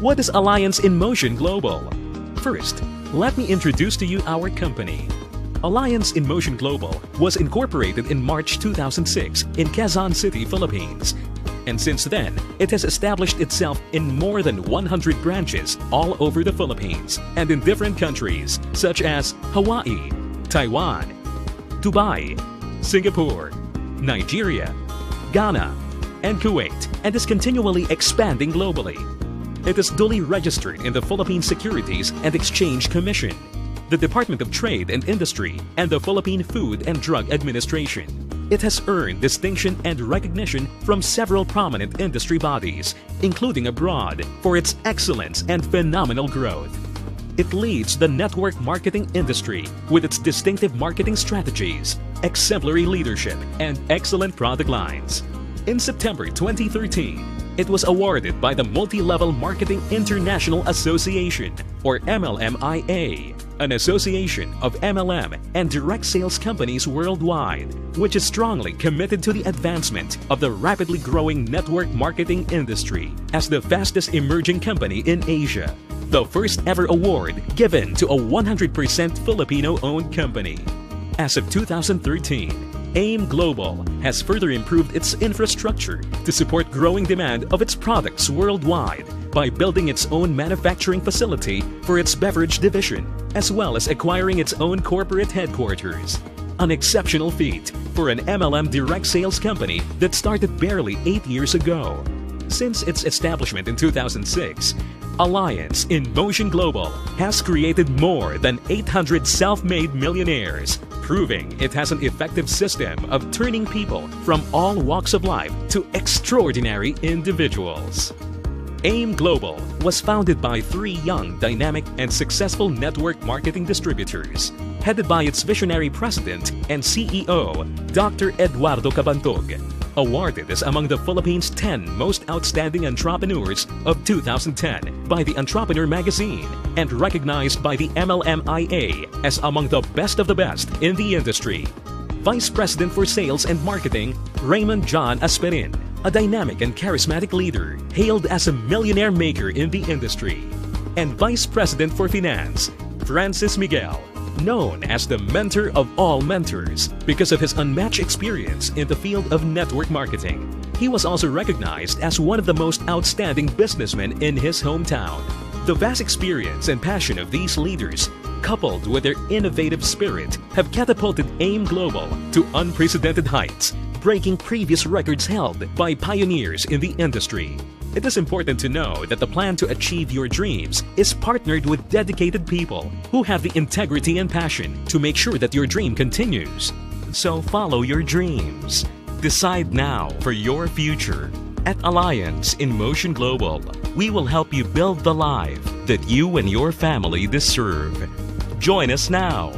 What is Alliance in Motion Global? First, let me introduce to you our company. Alliance in Motion Global was incorporated in March 2006 in Quezon City, Philippines. And since then, it has established itself in more than 100 branches all over the Philippines and in different countries such as Hawaii, Taiwan, Dubai, Singapore, Nigeria, Ghana, and Kuwait, and is continually expanding globally. It is duly registered in the Philippine Securities and Exchange Commission, the Department of Trade and Industry, and the Philippine Food and Drug Administration. It has earned distinction and recognition from several prominent industry bodies, including abroad, for its excellence and phenomenal growth. It leads the network marketing industry with its distinctive marketing strategies, exemplary leadership, and excellent product lines. In September 2013, it was awarded by the Multi-Level Marketing International Association, or MLMIA, an association of MLM and direct sales companies worldwide, which is strongly committed to the advancement of the rapidly growing network marketing industry as the fastest emerging company in Asia. The first ever award given to a 100% Filipino-owned company. As of 2013, AIM Global has further improved its infrastructure to support growing demand of its products worldwide by building its own manufacturing facility for its beverage division, as well as acquiring its own corporate headquarters. An exceptional feat for an MLM direct sales company that started barely 8 years ago. Since its establishment in 2006, Alliance in Motion Global has created more than 800 self-made millionaires, proving it has an effective system of turning people from all walks of life to extraordinary individuals. AIM Global was founded by 3 young, dynamic, and successful network marketing distributors, headed by its visionary president and CEO, Dr. Eduardo Cabantog, awarded as among the Philippines' 10 most outstanding entrepreneurs of 2010 by the Entrepreneur magazine and recognized by the MLMIA as among the best of the best in the industry. Vice President for Sales and Marketing, Raymond John Asperin, a dynamic and charismatic leader hailed as a millionaire maker in the industry. And Vice President for Finance, Francis Miguel, known as the mentor of all mentors because of his unmatched experience in the field of network marketing. He was also recognized as one of the most outstanding businessmen in his hometown. The vast experience and passion of these leaders, coupled with their innovative spirit, have catapulted AIM Global to unprecedented heights, breaking previous records held by pioneers in the industry. It is important to know that the plan to achieve your dreams is partnered with dedicated people who have the integrity and passion to make sure that your dream continues. So follow your dreams. Decide now for your future. At Alliance in Motion Global, we will help you build the life that you and your family deserve. Join us now.